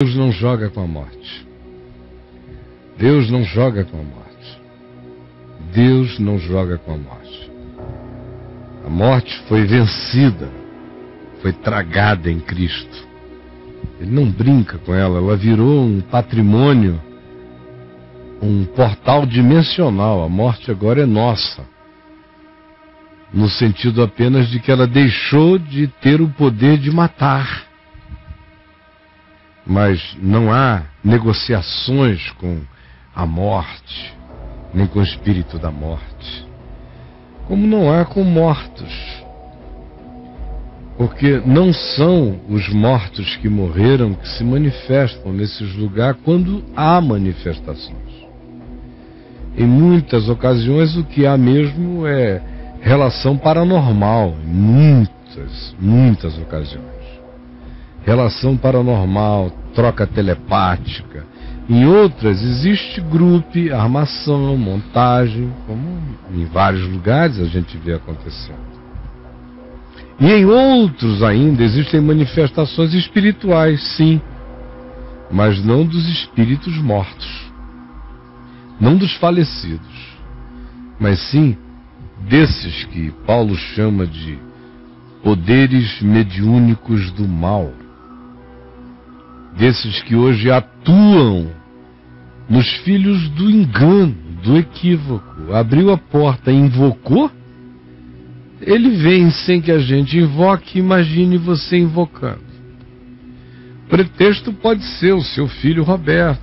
Deus não joga com a morte. Deus não joga com a morte. Deus não joga com a morte. A morte foi vencida, foi tragada em Cristo. Ele não brinca com ela, ela virou um patrimônio, um portal dimensional. A morte agora é nossa, no sentido apenas de que ela deixou de ter o poder de matar. Mas não há negociações com a morte, nem com o espírito da morte, como não há com mortos, porque não são os mortos que morreram que se manifestam nesses lugares quando há manifestações. Em muitas ocasiões o que há mesmo é relação paranormal, em muitas ocasiões. Relação paranormal, troca telepática. Em outras existe grupo, armação, montagem, como em vários lugares a gente vê acontecendo. E em outros ainda existem manifestações espirituais, sim, mas não dos espíritos mortos, não dos falecidos, mas sim desses que Paulo chama de poderes mediúnicos do mal. Desses que hoje atuam nos filhos do engano, do equívoco. Abriu a porta, invocou, ele vem sem que a gente invoque. Imagine você invocando. O pretexto pode ser o seu filho Roberto.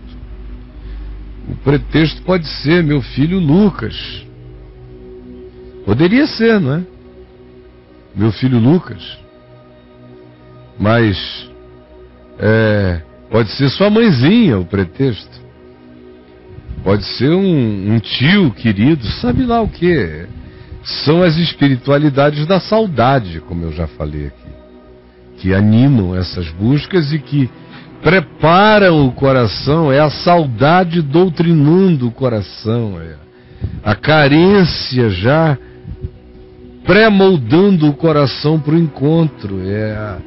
O pretexto pode ser meu filho Lucas. Poderia ser, não é? Meu filho Lucas. Mas pode ser sua mãezinha o pretexto. Pode ser um tio querido, sabe lá o que. São as espiritualidades da saudade, como eu já falei aqui, que animam essas buscas e que preparam o coração. É a saudade doutrinando o coração, é a carência já pré-moldando o coração para o encontro, é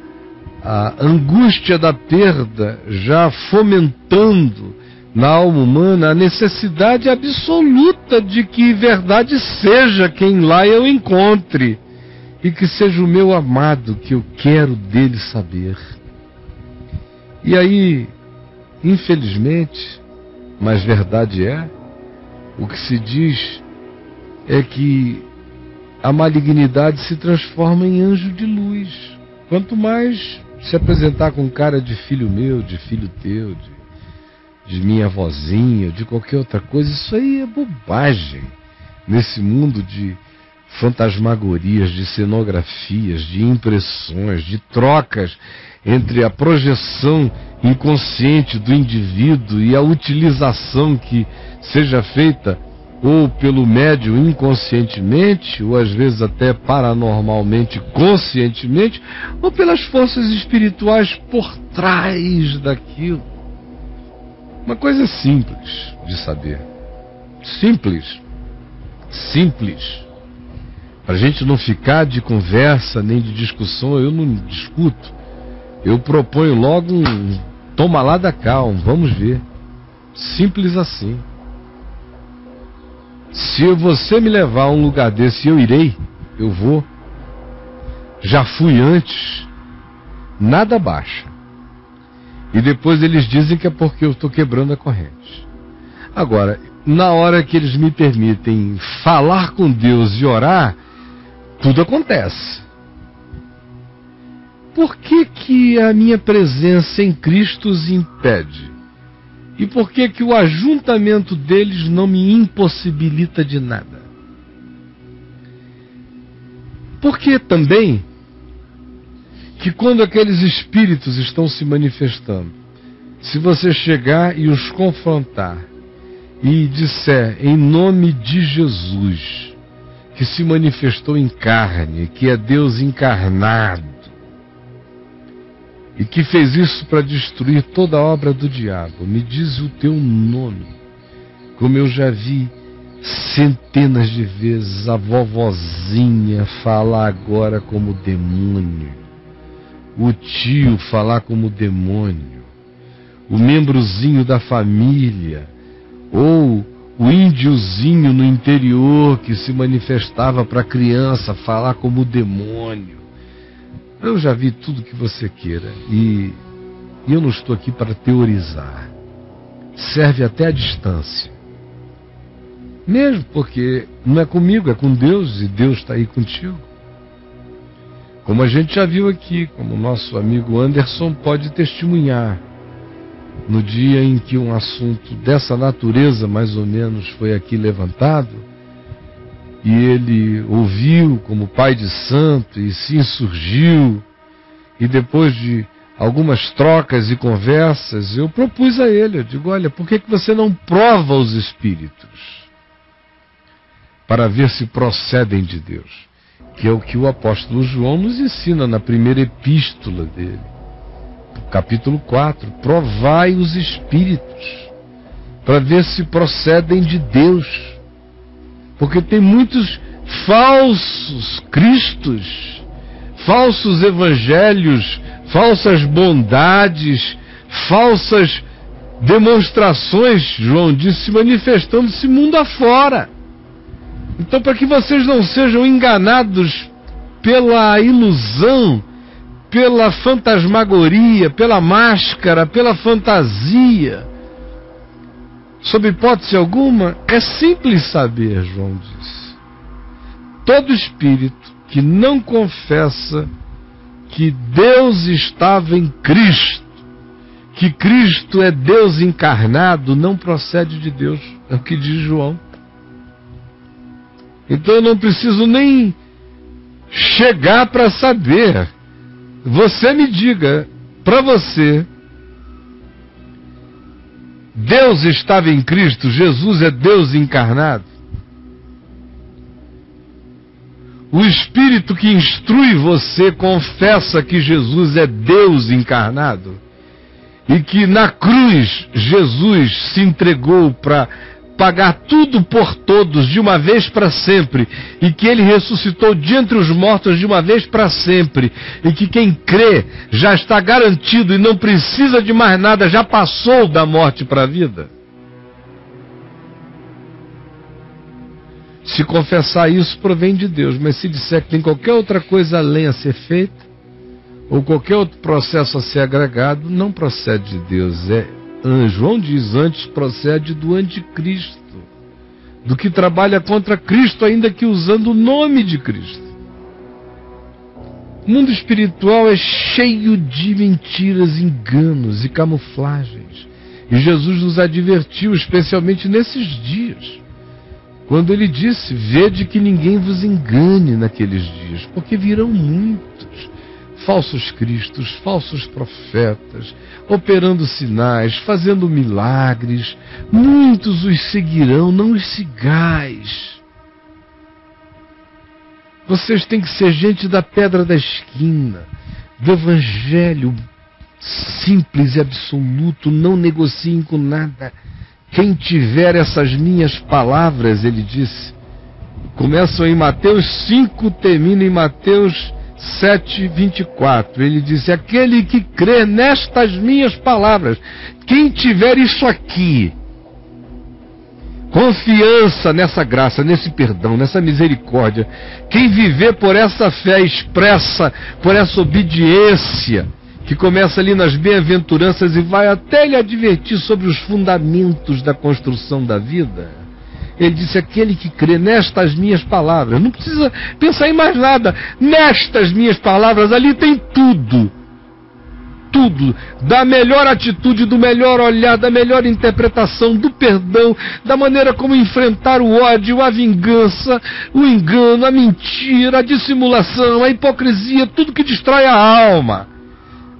a angústia da perda já fomentando na alma humana a necessidade absoluta de que verdade seja quem lá eu encontre, e que seja o meu amado, que eu quero dele saber. E aí, infelizmente, mas verdade é, o que se diz é que a malignidade se transforma em anjo de luz. Quanto mais se apresentar com cara de filho meu, de filho teu, de minha vozinha, de qualquer outra coisa, isso aí é bobagem. Nesse mundo de fantasmagorias, de cenografias, de impressões, de trocas entre a projeção inconsciente do indivíduo e a utilização que seja feita ou pelo médium inconscientemente, ou às vezes até paranormalmente conscientemente, ou pelas forças espirituais por trás daquilo. Uma coisa simples de saber. Simples. Para a gente não ficar de conversa nem de discussão, eu não discuto. Eu proponho logo um toma lá da cá, vamos ver. Simples assim. Se você me levar a um lugar desse, eu irei, eu vou. Já fui antes, nada baixa. E depois eles dizem que é porque eu estou quebrando a corrente. Agora, na hora que eles me permitem falar com Deus e orar, tudo acontece. Por que a minha presença em Cristo os impede? E por que o ajuntamento deles não me impossibilita de nada? Porque também que quando aqueles espíritos estão se manifestando, se você chegar e os confrontar e disser em nome de Jesus, que se manifestou em carne, que é Deus encarnado, e que fez isso para destruir toda a obra do diabo, me diz o teu nome, como eu já vi centenas de vezes a vovozinha falar agora como demônio, o tio falar como demônio, o membrozinho da família, ou o índiozinho no interior que se manifestava para a criança falar como o demônio. Eu já vi tudo que você queira e eu não estou aqui para teorizar. Serve até a distância. Mesmo porque não é comigo, é com Deus, e Deus está aí contigo. Como a gente já viu aqui, como o nosso amigo Anderson pode testemunhar, no dia em que um assunto dessa natureza, mais ou menos, foi aqui levantado, e ele ouviu como pai de santo e se insurgiu, e depois de algumas trocas e conversas, eu propus a ele, eu digo, olha, por que você não prova os espíritos? Para ver se procedem de Deus, que é o que o apóstolo João nos ensina na primeira epístola dele, capítulo 4, provai os espíritos, para ver se procedem de Deus, porque tem muitos falsos cristos, falsos evangelhos, falsas bondades, falsas demonstrações, João disse, manifestando-se mundo afora. Então, para que vocês não sejam enganados pela ilusão, pela fantasmagoria, pela máscara, pela fantasia, sob hipótese alguma, é simples saber, João disse. Todo espírito que não confessa que Deus estava em Cristo, que Cristo é Deus encarnado, não procede de Deus, é o que diz João. Então eu não preciso nem chegar para saber. Você me diga, para você, Deus estava em Cristo, Jesus é Deus encarnado? O Espírito que instrui você confessa que Jesus é Deus encarnado? E que na cruz Jesus se entregou para pagar tudo por todos de uma vez para sempre, e que ele ressuscitou de entre os mortos de uma vez para sempre, e que quem crê já está garantido e não precisa de mais nada, já passou da morte para a vida? Se confessar isso, provém de Deus, mas se disser que tem qualquer outra coisa além a ser feita, ou qualquer outro processo a ser agregado, não procede de Deus. João diz, antes procede do anticristo, do que trabalha contra Cristo, ainda que usando o nome de Cristo. O mundo espiritual é cheio de mentiras, enganos e camuflagens. E Jesus nos advertiu, especialmente nesses dias, quando ele disse, vede que ninguém vos engane naqueles dias, porque virão muitos falsos cristos, falsos profetas, operando sinais, fazendo milagres. Muitos os seguirão, não os sigais. Vocês têm que ser gente da pedra da esquina, do evangelho simples e absoluto, não negociem com nada. Quem tiver essas minhas palavras, ele disse, começam em Mateus 5, terminam em Mateus 7:24, ele disse, aquele que crê nestas minhas palavras, quem tiver isso aqui, confiança nessa graça, nesse perdão, nessa misericórdia, quem viver por essa fé expressa, por essa obediência, que começa ali nas bem-aventuranças e vai até lhe advertir sobre os fundamentos da construção da vida. Ele disse, aquele que crê nestas minhas palavras, não precisa pensar em mais nada, nestas minhas palavras, ali tem tudo. Tudo, da melhor atitude, do melhor olhar, da melhor interpretação, do perdão, da maneira como enfrentar o ódio, a vingança, o engano, a mentira, a dissimulação, a hipocrisia, tudo que destrói a alma.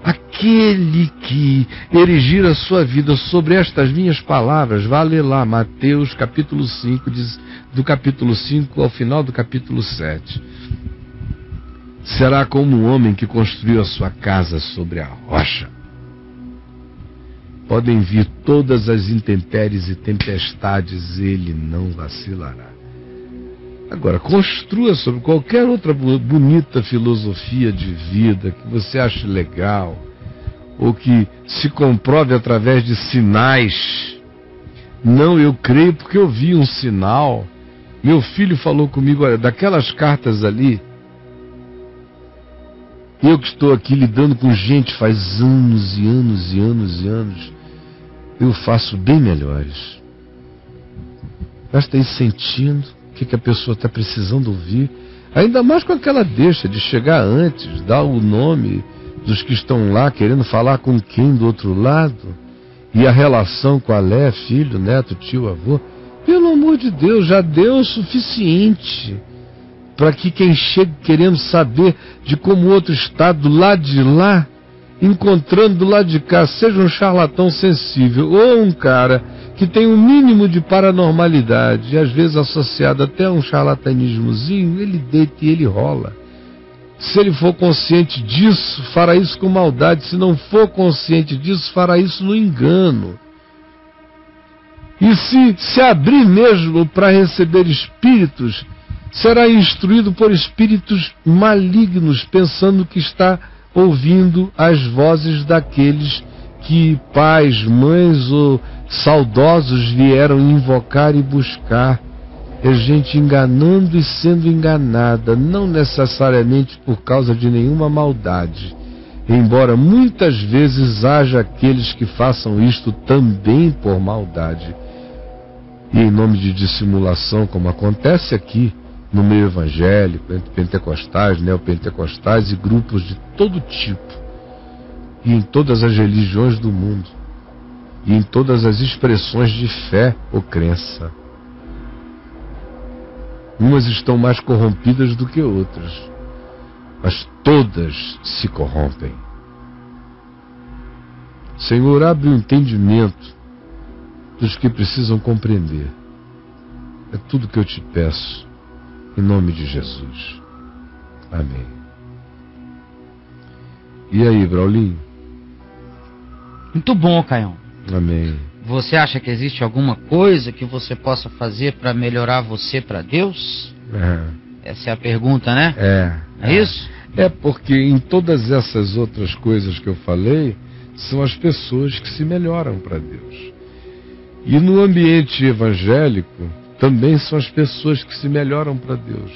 Aquele que erigir a sua vida sobre estas minhas palavras, vá ler lá, Mateus capítulo 5, do capítulo 5 ao final do capítulo 7. Será como um homem que construiu a sua casa sobre a rocha. Podem vir todas as intempéries e tempestades, ele não vacilará. Agora, construa sobre qualquer outra bonita filosofia de vida que você ache legal, ou que se comprove através de sinais. Não, eu creio porque eu vi um sinal. Meu filho falou comigo, olha, daquelas cartas ali, eu que estou aqui lidando com gente faz anos e anos e anos e anos, eu faço bem melhores. Basta ir sentindo o que a pessoa está precisando ouvir, ainda mais com aquela deixa de chegar antes, dar o nome dos que estão lá, querendo falar com quem do outro lado, e a relação com a Lé, filho, neto, tio, avô. Pelo amor de Deus, já deu o suficiente para que quem chegue querendo saber de como o outro está do lado de lá, encontrando do lado de cá, seja um charlatão sensível ou um cara que tem um mínimo de paranormalidade, às vezes associado até a um charlatanismozinho, ele deita e ele rola. Se ele for consciente disso, fará isso com maldade. Se não for consciente disso, fará isso no engano. E se abrir mesmo para receber espíritos, será instruído por espíritos malignos, pensando que está ouvindo as vozes daqueles que pais, mães ou saudosos vieram invocar e buscar. É gente enganando e sendo enganada, não necessariamente por causa de nenhuma maldade, embora muitas vezes haja aqueles que façam isto também por maldade, e em nome de dissimulação, como acontece aqui no meio evangélico, entre pentecostais, neopentecostais e grupos de todo tipo, e em todas as religiões do mundo, e em todas as expressões de fé ou crença. Umas estão mais corrompidas do que outras, mas todas se corrompem. Senhor, abre o entendimento dos que precisam compreender. É tudo que eu te peço, em nome de Jesus. Amém. E aí, Braulinho? Muito bom, Caião. Amém. Você acha que existe alguma coisa que você possa fazer para melhorar você para Deus? Essa é a pergunta, né? É isso? É porque em todas essas outras coisas que eu falei, são as pessoas que se melhoram para Deus. E no ambiente evangélico, também são as pessoas que se melhoram para Deus.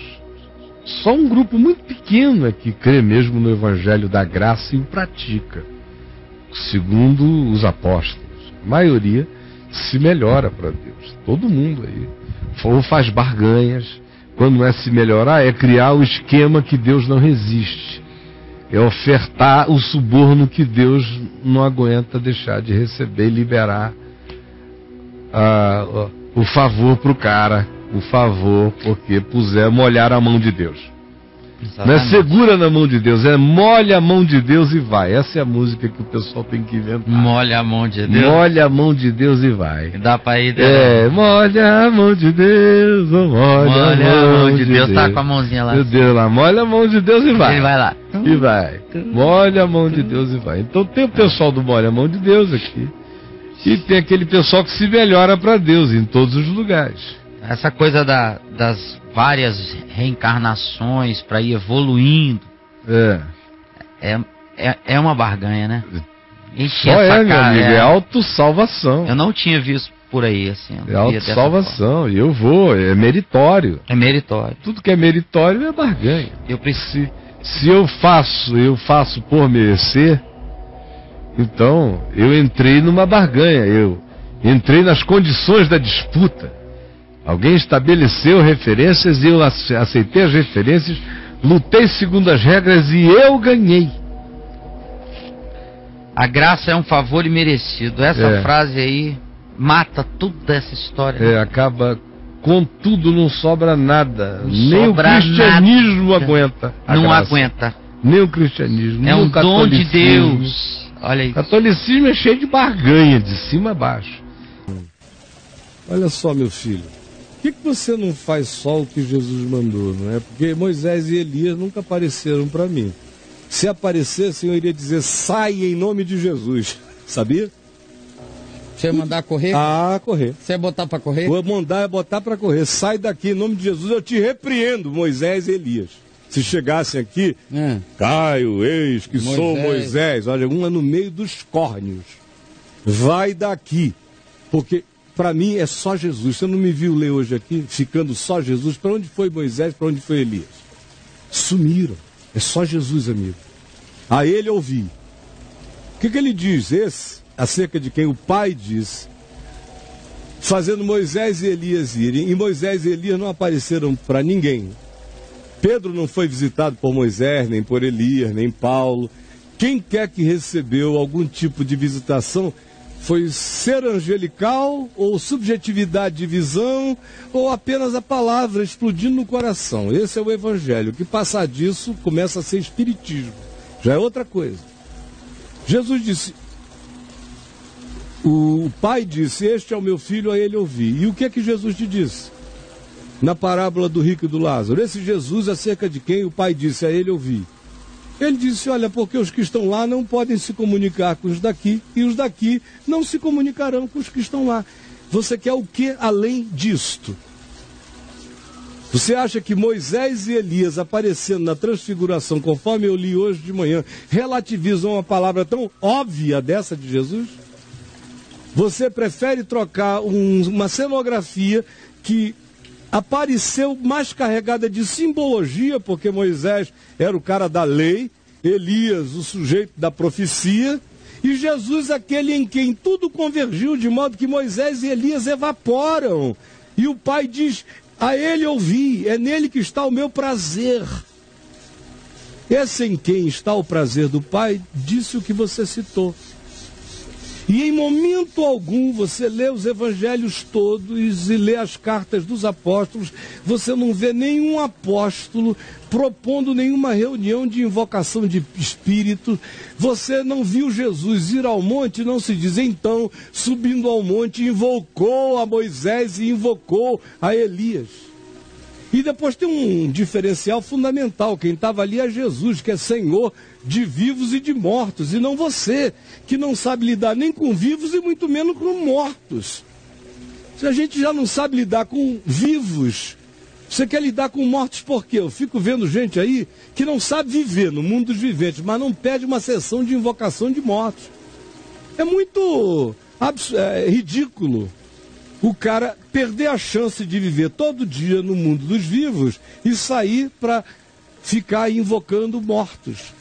Só um grupo muito pequeno é que crê mesmo no Evangelho da Graça e o pratica, segundo os apóstolos. A maioria se melhora para Deus. Todo mundo aí. Ou faz barganhas. Quando não é se melhorar, é criar o esquema que Deus não resiste. É ofertar o suborno que Deus não aguenta deixar de receber e liberar o favor para o cara. O favor, porque molhar a mão de Deus. Exatamente. Não é segura na mão de Deus, é molha a mão de Deus e vai. Essa é a música que o pessoal tem que inventar. Molha a mão de Deus. Molha a mão de Deus e vai. Dá pra ir. Molha a mão de Deus, molha a mão de Deus. Tá com a mãozinha lá. Meu Deus lá, molha a mão de Deus e vai. Ele vai lá. E vai. Molha a mão de Deus e vai. Então tem o pessoal do molha a mão de Deus aqui. E tem aquele pessoal que se melhora para Deus em todos os lugares. Essa coisa das várias reencarnações para ir evoluindo é uma barganha, né? Só meu amigo, é autossalvação. Eu não tinha visto por aí assim. É autossalvação, e eu vou, é meritório. É meritório. Tudo que é meritório é barganha. Se eu faço por merecer, então eu entrei numa barganha, eu entrei nas condições da disputa. Alguém estabeleceu referências e eu aceitei as referências, lutei segundo as regras e eu ganhei. A graça é um favor imerecido. Essa frase aí mata toda essa história. Acaba com tudo, não sobra nada. Nem o cristianismo aguenta. Não aguenta. Nem o cristianismo. É um dom de Deus. Olha aí. O catolicismo é cheio de barganha, de cima a baixo. Olha só, meu filho. Por que você não faz só o que Jesus mandou, não é? Porque Moisés e Elias nunca apareceram para mim. Se aparecessem, eu iria dizer, sai em nome de Jesus. Sabia? Você ia mandar correr? Correr. Você ia botar para correr? Vou mandar botar para correr. Sai daqui em nome de Jesus, eu te repreendo, Moisés e Elias. se chegassem aqui, Caio, eis que sou Moisés, olha, uma no meio dos córneos, vai daqui, porque para mim é só Jesus. Você não me viu ler hoje aqui, ficando só Jesus? Para onde foi Moisés, para onde foi Elias? Sumiram, é só Jesus, amigo. A ele ouvi. O que ele diz? Esse, acerca de quem o Pai diz, fazendo Moisés e Elias irem, e Moisés e Elias não apareceram para ninguém. Pedro não foi visitado por Moisés, nem por Elias, nem Paulo. Quem quer que recebeu algum tipo de visitação foi ser angelical, ou subjetividade de visão, ou apenas a palavra explodindo no coração. Esse é o Evangelho. O que passar disso começa a ser espiritismo. Já é outra coisa. Jesus disse, o Pai disse, este é o meu filho, a ele ouvi. E o que é que Jesus te disse? Na parábola do rico e do Lázaro. Esse Jesus acerca de quem o Pai disse, a ele ouvi. Ele disse, olha, porque os que estão lá não podem se comunicar com os daqui, e os daqui não se comunicarão com os que estão lá. Você quer o que além disto? Você acha que Moisés e Elias aparecendo na transfiguração, conforme eu li hoje de manhã, relativizam uma palavra tão óbvia dessa de Jesus? Você prefere trocar uma cenografia que apareceu mais carregada de simbologia, porque Moisés era o cara da lei, Elias o sujeito da profecia, e Jesus aquele em quem tudo convergiu, de modo que Moisés e Elias evaporam. E o Pai diz, a ele ouvi, é nele que está o meu prazer. Esse em quem está o prazer do Pai, disse o que você citou. E em momento algum você lê os evangelhos todos e lê as cartas dos apóstolos, você não vê nenhum apóstolo propondo nenhuma reunião de invocação de espírito. Você não viu Jesus ir ao monte, não se diz, então, subindo ao monte, invocou a Moisés e invocou a Elias. E depois tem um diferencial fundamental, quem estava ali é Jesus, que é Senhor de vivos e de mortos, e não você, que não sabe lidar nem com vivos e muito menos com mortos. Se a gente já não sabe lidar com vivos, você quer lidar com mortos por quê? Eu fico vendo gente aí que não sabe viver no mundo dos viventes, mas não pede uma sessão de invocação de mortos. É muito ridículo o cara perder a chance de viver todo dia no mundo dos vivos e sair para ficar invocando mortos.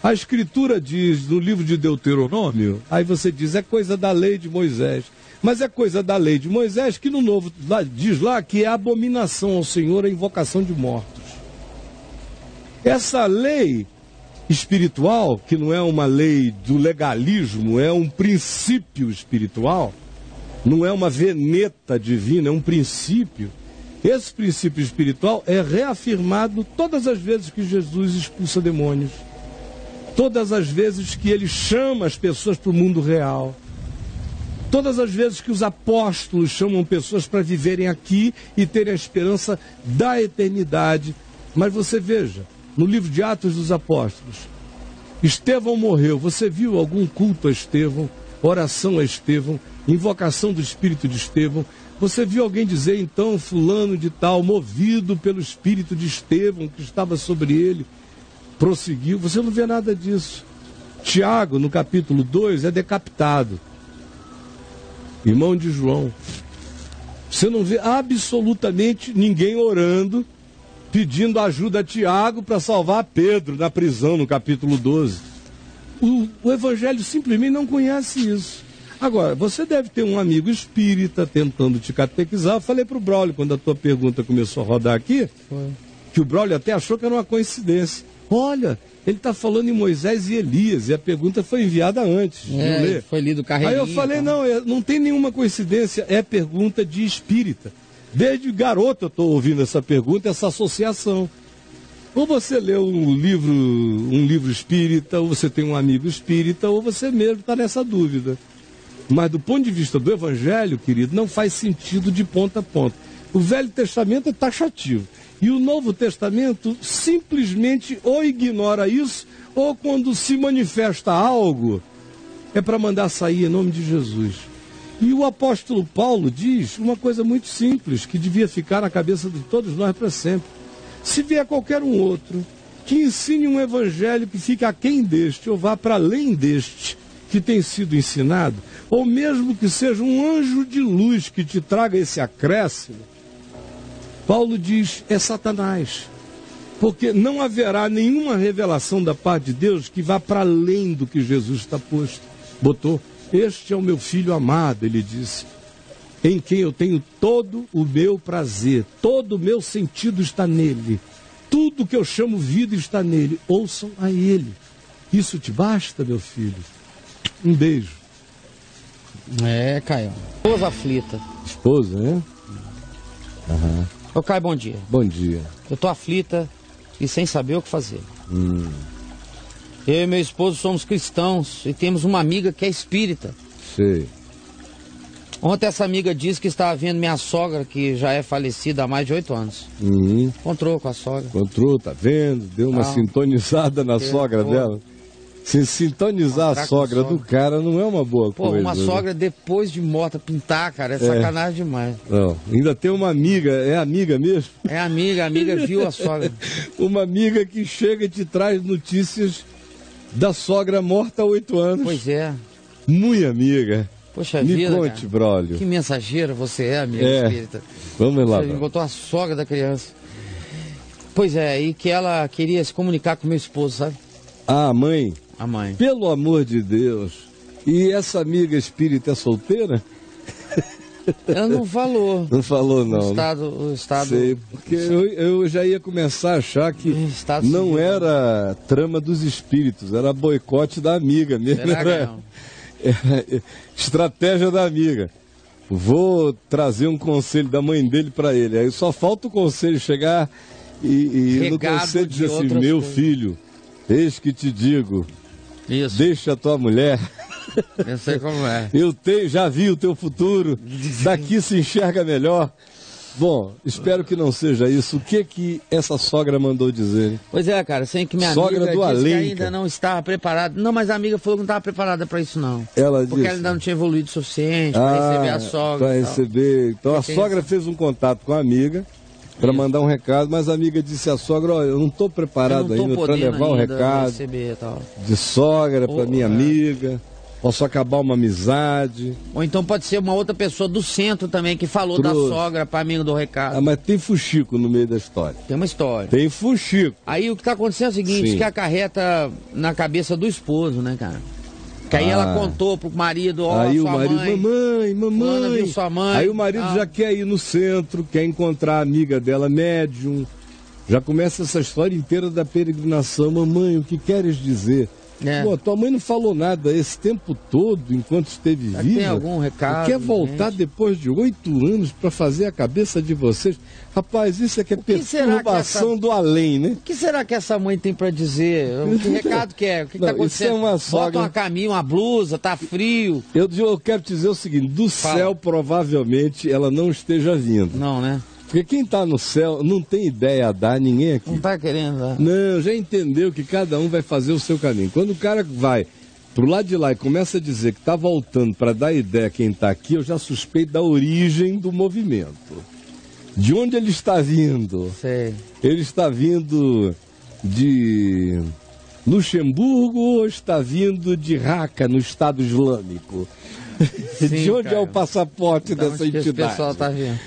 A Escritura diz no livro de Deuteronômio, aí você diz, é coisa da lei de Moisés. Mas é coisa da lei de Moisés que no Novo diz lá que é abominação ao Senhor a invocação de mortos. Essa lei espiritual, que não é uma lei do legalismo, é um princípio espiritual, não é uma veneta divina, é um princípio. Esse princípio espiritual é reafirmado todas as vezes que Jesus expulsa demônios. Todas as vezes que ele chama as pessoas para o mundo real. Todas as vezes que os apóstolos chamam pessoas para viverem aqui e terem a esperança da eternidade. Mas você veja, no livro de Atos dos Apóstolos, Estevão morreu. Você viu algum culto a Estevão? Oração a Estevão? Invocação do Espírito de Estevão? Você viu alguém dizer, então, fulano de tal, movido pelo Espírito de Estevão, que estava sobre ele, prosseguiu? Você não vê nada disso. Tiago, no capítulo 2, é decapitado. Irmão de João. Você não vê absolutamente ninguém orando, pedindo ajuda a Tiago para salvar Pedro na prisão, no capítulo 12. O Evangelho simplesmente não conhece isso. Agora, você deve ter um amigo espírita tentando te catequizar. Eu falei para o Braulio, quando a tua pergunta começou a rodar aqui, que o Braulio até achou que era uma coincidência. Olha, ele está falando em Moisés e Elias, e a pergunta foi enviada antes de ler. Foi lido carreirinho. Aí eu falei, não tem nenhuma coincidência, é pergunta de espírita. Desde garoto eu estou ouvindo essa pergunta, essa associação. Ou você lê um livro espírita, ou você tem um amigo espírita, ou você mesmo está nessa dúvida. Mas do ponto de vista do Evangelho, querido, não faz sentido de ponta a ponta. O Velho Testamento é taxativo. E o Novo Testamento simplesmente ou ignora isso, ou quando se manifesta algo, é para mandar sair em nome de Jesus. E o apóstolo Paulo diz uma coisa muito simples, que devia ficar na cabeça de todos nós para sempre. Se vier qualquer um outro que ensine um evangelho que fique aquém deste, ou vá para além deste que tem sido ensinado, ou mesmo que seja um anjo de luz que te traga esse acréscimo, Paulo diz, é Satanás. Porque não haverá nenhuma revelação da parte de Deus que vá para além do que Jesus está posto. Botou, este é o meu filho amado, ele disse, em quem eu tenho todo o meu prazer, todo o meu sentido está nele. Tudo que eu chamo vida está nele. Ouçam a ele. Isso te basta, meu filho? Um beijo. É, Caio. Esposa aflita. Esposa, né? Uhum. Ô, Caio, bom dia. Bom dia. Eu tô aflita e sem saber o que fazer. Eu e meu esposo somos cristãos e temos uma amiga que é espírita. Sei. Ontem essa amiga disse que estava vendo minha sogra, que já é falecida há mais de 8 anos. Encontrou com a sogra. Encontrou, tá vendo? Deu uma sintonizada na sogra dela. Se sintonizar a sogra do cara não é uma boa coisa. Uma sogra depois de morta pintar, cara, é sacanagem demais. Não, ainda tem uma amiga, é amiga mesmo? É amiga, a amiga viu a sogra. Uma amiga que chega e te traz notícias da sogra morta há 8 anos. Pois é. Muito amiga. Poxa Me vida, conte, cara. brolho. Que mensageira você é, amiga espírita. Vamos lá. Você encontrou a sogra da criança. Pois é, e que ela queria se comunicar com meu esposo, sabe? Ah, mãe? A mãe. Pelo amor de Deus. E essa amiga espírita é solteira? Ela não falou. Não falou, não. O estado... Sei, porque eu já ia começar a achar que não era trama dos espíritos, era boicote da amiga mesmo. Era estratégia da amiga. Vou trazer um conselho da mãe dele para ele. Aí só falta o conselho chegar e no conselho dizer assim, meu filho, eis que te digo, deixa a tua mulher. Eu sei como é. Já vi o teu futuro, daqui se enxerga melhor. Bom, espero que não seja isso. O que essa sogra mandou dizer? Pois é, cara, sem que minha sogra amiga do disse além, que ainda não estava preparada. Não, mas a amiga falou que não estava preparada para isso, não. Porque ela ainda não tinha evoluído o suficiente para receber a sogra. Para receber. Então a sogra fez um contato com a amiga para mandar um recado, mas a amiga disse à sogra, olha, eu não estou preparado ainda para levar o recado de sogra para minha amiga. Posso acabar uma amizade. Ou então pode ser uma outra pessoa do centro também que falou da sogra para amigo do recado. Ah, mas tem fuxico no meio da história. Tem uma história. Tem fuxico. Aí o que está acontecendo é o seguinte, que acarreta na cabeça do esposo, né, cara? Que aí ela contou pro marido, aí sua o marido, mãe, mamãe, viu sua mãe. Aí o marido já quer ir no centro, quer encontrar a amiga dela, médium. Já começa essa história inteira da peregrinação. Mamãe, o que queres dizer? Pô, tua mãe não falou nada esse tempo todo, enquanto esteve viva. Tem algum recado? Quer voltar depois de 8 anos para fazer a cabeça de vocês? Rapaz, isso é que é perturbação do além, né? O que será que essa mãe tem para dizer? Que recado que é? O que está acontecendo? Isso é uma sogra... Bota uma camisa, uma blusa, tá frio. Eu quero te dizer o seguinte, do céu provavelmente ela não esteja vindo. Não, né? Porque quem está no céu não tem ideia a dar, ninguém aqui. Não está querendo dar. Não, já entendeu que cada um vai fazer o seu caminho. Quando o cara vai pro lado de lá e começa a dizer que está voltando para dar ideia a quem está aqui, eu já suspeito da origem do movimento. De onde ele está vindo? Sei. Ele está vindo de Luxemburgo ou está vindo de Raqqa, no Estado Islâmico? Sim, de onde cara. É o passaporte dessa entidade? O pessoal está vendo.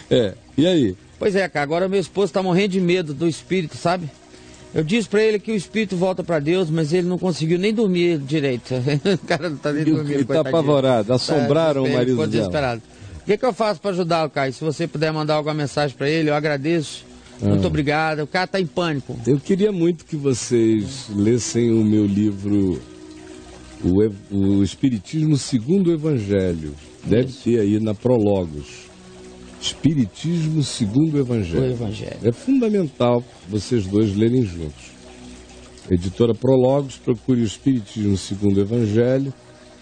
E aí? Pois é, cara, agora meu esposo está morrendo de medo do espírito, sabe? Eu disse pra ele que o espírito volta pra Deus, mas ele não conseguiu nem dormir direito. O cara não tá nem dormindo. Ele tá apavorado, assombraram o marido dela. Desesperado. O que eu faço pra ajudá-lo, Caio? Se você puder mandar alguma mensagem pra ele, eu agradeço. Muito obrigado. O cara tá em pânico. Eu queria muito que vocês lessem o meu livro, o Espiritismo segundo o Evangelho. Deve ter aí na Prologos. Espiritismo segundo o Evangelho. É fundamental vocês dois lerem juntos. Editora Prologos, procure o Espiritismo segundo o Evangelho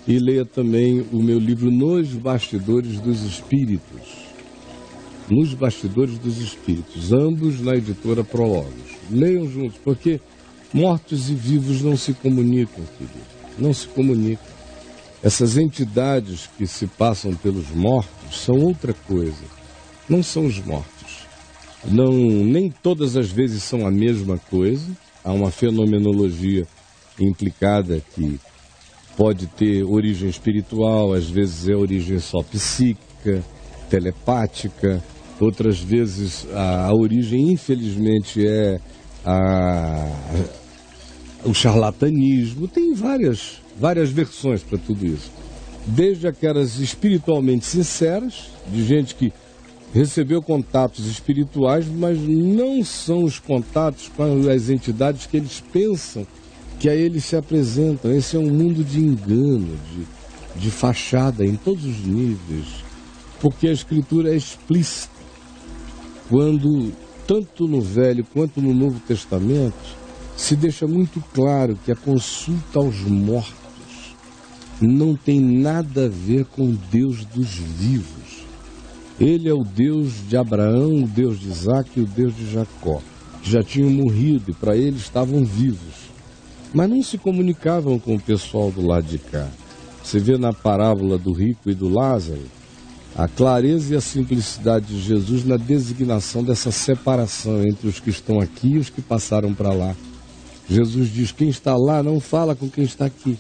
e leia também o meu livro Nos Bastidores dos Espíritos. Nos Bastidores dos Espíritos, ambos na editora Prologos. Leiam juntos, porque mortos e vivos não se comunicam, querido. Não se comunicam. Essas entidades que se passam pelos mortos são outra coisa. Não são os mortos. Nem todas as vezes são a mesma coisa. Há uma fenomenologia implicada que pode ter origem espiritual, às vezes é origem só psíquica, telepática, outras vezes a origem, infelizmente, é o charlatanismo. Tem várias versões para tudo isso. Desde aquelas espiritualmente sinceras, de gente que recebeu contatos espirituais, mas não são os contatos com as entidades que eles pensam que a eles se apresentam. Esse é um mundo de engano, de fachada em todos os níveis, porque a Escritura é explícita. Quando, tanto no Velho quanto no Novo Testamento, se deixa muito claro que a consulta aos mortos não tem nada a ver com o Deus dos vivos. Ele é o Deus de Abraão, o Deus de Isaac e o Deus de Jacó, que já tinham morrido e para eles estavam vivos. Mas não se comunicavam com o pessoal do lado de cá. Você vê na parábola do rico e do Lázaro a clareza e a simplicidade de Jesus na designação dessa separação entre os que estão aqui e os que passaram para lá. Jesus diz: quem está lá não fala com quem está aqui.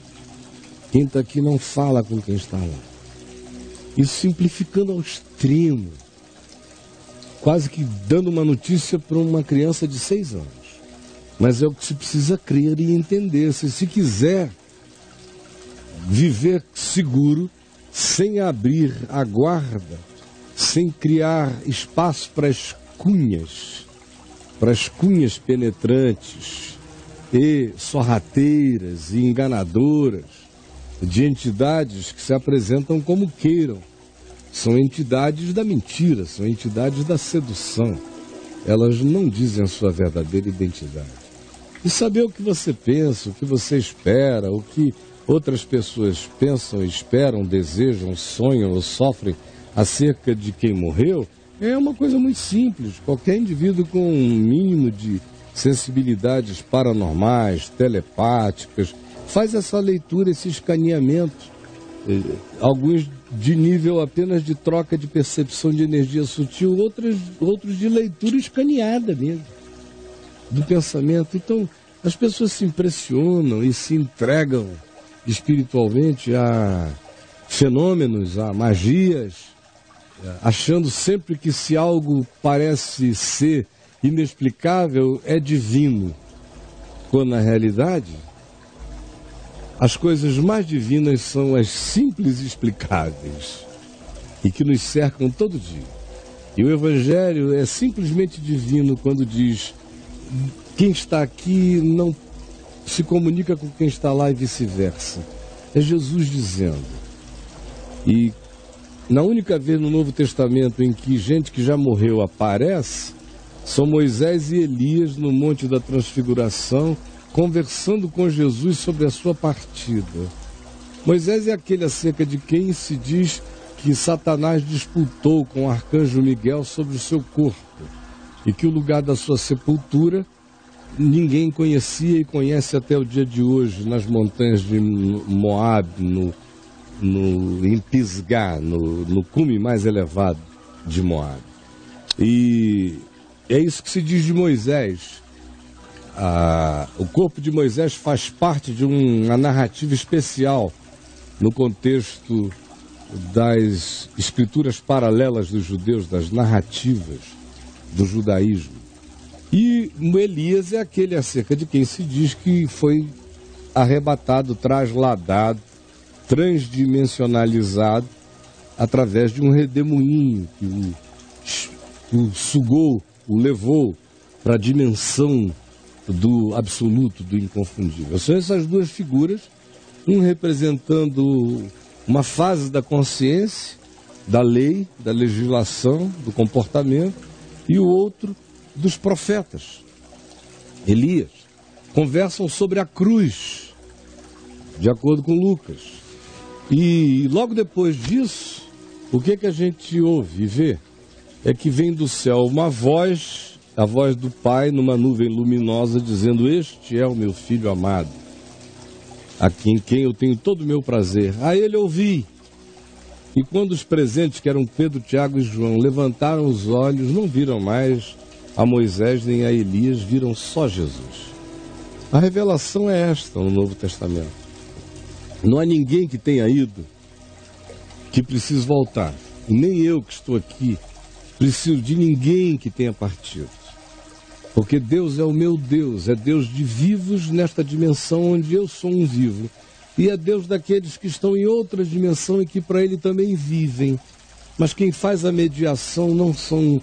Quem está aqui não fala com quem está lá. Isso simplificando ao extremo, quase que dando uma notícia para uma criança de 6 anos. Mas é o que se precisa crer e entender. Se quiser viver seguro, sem abrir a guarda, sem criar espaço para as cunhas penetrantes e sorrateiras e enganadoras de entidades que se apresentam como queiram. São entidades da mentira, são entidades da sedução. Elas não dizem a sua verdadeira identidade. E saber o que você pensa, o que você espera, o que outras pessoas pensam, esperam, desejam, sonham ou sofrem acerca de quem morreu, é uma coisa muito simples. Qualquer indivíduo com um mínimo de sensibilidades paranormais, telepáticas, faz essa leitura, esse escaneamento. Alguns de nível apenas de troca de percepção de energia sutil, outros de leitura escaneada mesmo, do pensamento. Então, as pessoas se impressionam e se entregam espiritualmente a fenômenos, a magias, achando sempre que se algo parece ser inexplicável, é divino, quando na realidade as coisas mais divinas são as simples e explicáveis e que nos cercam todo dia. E o Evangelho é simplesmente divino quando diz: quem está aqui não se comunica com quem está lá e vice-versa. É Jesus dizendo. E na única vez no Novo Testamento em que gente que já morreu aparece, são Moisés e Elias no Monte da Transfiguração, conversando com Jesus sobre a sua partida. Moisés é aquele acerca de quem se diz que Satanás disputou com o arcanjo Miguel sobre o seu corpo, e que o lugar da sua sepultura ninguém conhecia e conhece até o dia de hoje, nas montanhas de Moab, em Pisgah, no cume mais elevado de Moab. E é isso que se diz de Moisés. O corpo de Moisés faz parte de uma narrativa especial no contexto das escrituras paralelas dos judeus, das narrativas do judaísmo. E Elias é aquele acerca de quem se diz que foi arrebatado, trasladado, transdimensionalizado através de um redemoinho que o sugou, o levou para a dimensão do absoluto, do inconfundível. São essas duas figuras, um representando uma fase da consciência, da lei, da legislação, do comportamento, e o outro dos profetas. Elias. Conversam sobre a cruz, de acordo com Lucas. E logo depois disso, o que a gente ouve e vê? É que vem do céu uma voz, a voz do Pai numa nuvem luminosa, dizendo: este é o meu Filho amado, a quem eu tenho todo o meu prazer. A ele ouvi. E quando os presentes, que eram Pedro, Tiago e João, levantaram os olhos, não viram mais a Moisés nem a Elias, viram só Jesus. A revelação é esta no Novo Testamento. Não há ninguém que tenha ido que precise voltar. Nem eu que estou aqui preciso de ninguém que tenha partido. Porque Deus é o meu Deus, é Deus de vivos nesta dimensão onde eu sou um vivo. E é Deus daqueles que estão em outra dimensão e que para Ele também vivem. Mas quem faz a mediação não são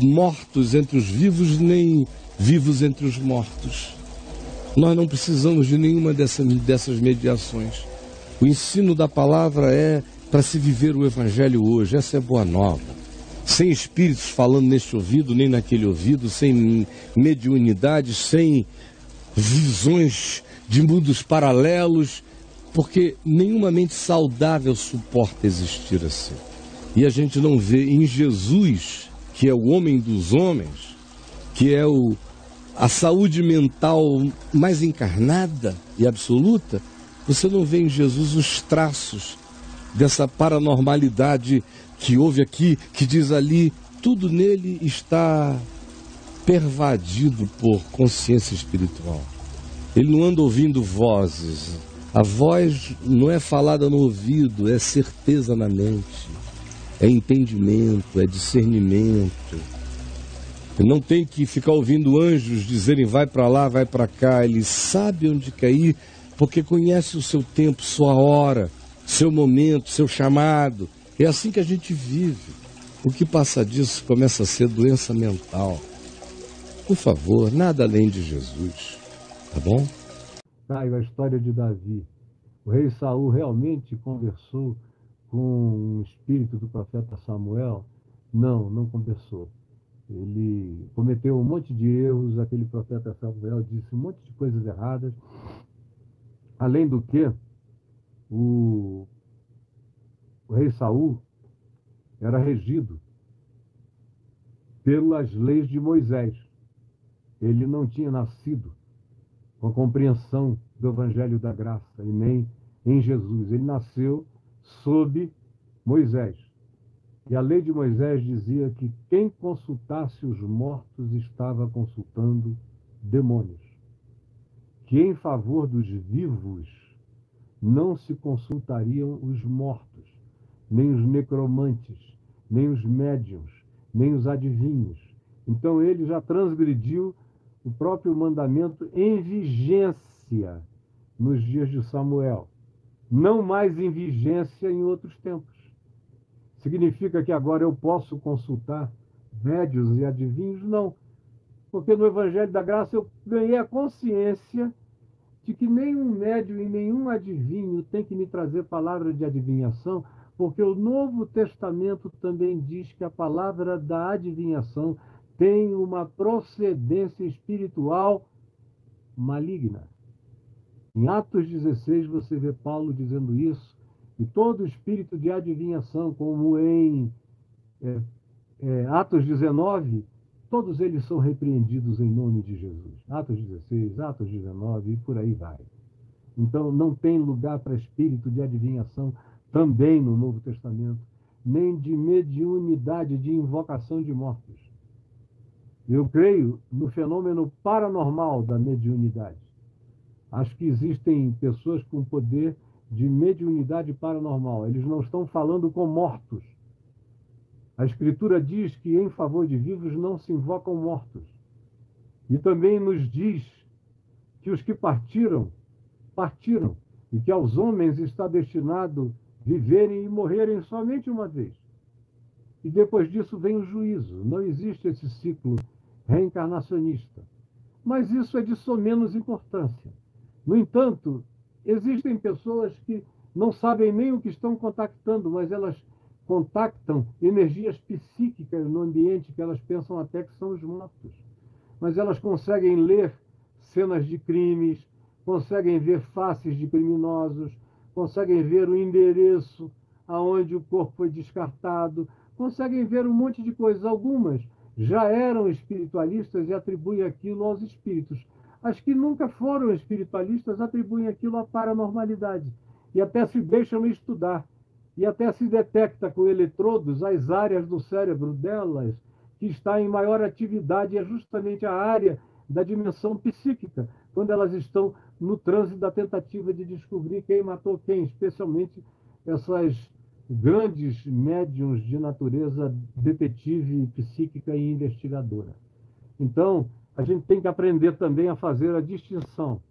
mortos entre os vivos, nem vivos entre os mortos. Nós não precisamos de nenhuma dessas mediações. O ensino da palavra é para se viver o Evangelho hoje. Essa é boa nova. Sem espíritos falando neste ouvido, nem naquele ouvido, sem mediunidade, sem visões de mundos paralelos, porque nenhuma mente saudável suporta existir assim. E a gente não vê em Jesus, que é o homem dos homens, que é a saúde mental mais encarnada e absoluta, você não vê em Jesus os traços dessa paranormalidade que houve aqui, que diz ali, tudo nele está pervadido por consciência espiritual. Ele não anda ouvindo vozes. A voz não é falada no ouvido, é certeza na mente, é entendimento, é discernimento. Ele não tem que ficar ouvindo anjos dizerem vai para lá, vai para cá. Ele sabe onde quer ir, porque conhece o seu tempo, sua hora, seu momento, seu chamado. É assim que a gente vive. O que passa disso começa a ser doença mental. Por favor, nada além de Jesus. Tá bom? Caio, a história de Davi. O rei Saul realmente conversou com o espírito do profeta Samuel? Não, não conversou. Ele cometeu um monte de erros, aquele profeta Samuel disse um monte de coisas erradas. Além do que, o rei Saul era regido pelas leis de Moisés. Ele não tinha nascido com a compreensão do Evangelho da Graça e nem em Jesus. Ele nasceu sob Moisés. E a lei de Moisés dizia que quem consultasse os mortos estava consultando demônios. Que em favor dos vivos não se consultariam os mortos, nem os necromantes, nem os médiuns, nem os adivinhos. Então ele já transgrediu o próprio mandamento em vigência nos dias de Samuel, não mais em vigência em outros tempos. Significa que agora eu posso consultar médiuns e adivinhos? Não, porque no Evangelho da Graça eu ganhei a consciência de que nenhum médium e nenhum adivinho tem que me trazer palavra de adivinhação, porque o Novo Testamento também diz que a palavra da adivinhação tem uma procedência espiritual maligna. Em Atos 16 você vê Paulo dizendo isso, e todo espírito de adivinhação, como em Atos 19, todos eles são repreendidos em nome de Jesus. Atos 16, Atos 19 e por aí vai. Então não tem lugar para espírito de adivinhação também no Novo Testamento, nem de mediunidade, de invocação de mortos. Eu creio no fenômeno paranormal da mediunidade. Acho que existem pessoas com poder de mediunidade paranormal. Eles não estão falando com mortos. A Escritura diz que em favor de vivos não se invocam mortos. E também nos diz que os que partiram, partiram. E que aos homens está destinado viverem e morrerem somente uma vez. E depois disso vem o juízo. Não existe esse ciclo reencarnacionista. Mas isso é de somenos importância. No entanto, existem pessoas que não sabem nem o que estão contactando, mas elas contactam energias psíquicas no ambiente que elas pensam até que são os mortos. Mas elas conseguem ler cenas de crimes, conseguem ver faces de criminosos, conseguem ver o endereço aonde o corpo foi descartado, conseguem ver um monte de coisas. Algumas já eram espiritualistas e atribuem aquilo aos espíritos. As que nunca foram espiritualistas atribuem aquilo à paranormalidade e até se deixam estudar. E até se detecta com eletrodos as áreas do cérebro delas que está em maior atividade é justamente a área da dimensão psíquica, quando elas estão no trânsito da tentativa de descobrir quem matou quem, especialmente essas grandes médiums de natureza detetive, psíquica e investigadora. Então, a gente tem que aprender também a fazer a distinção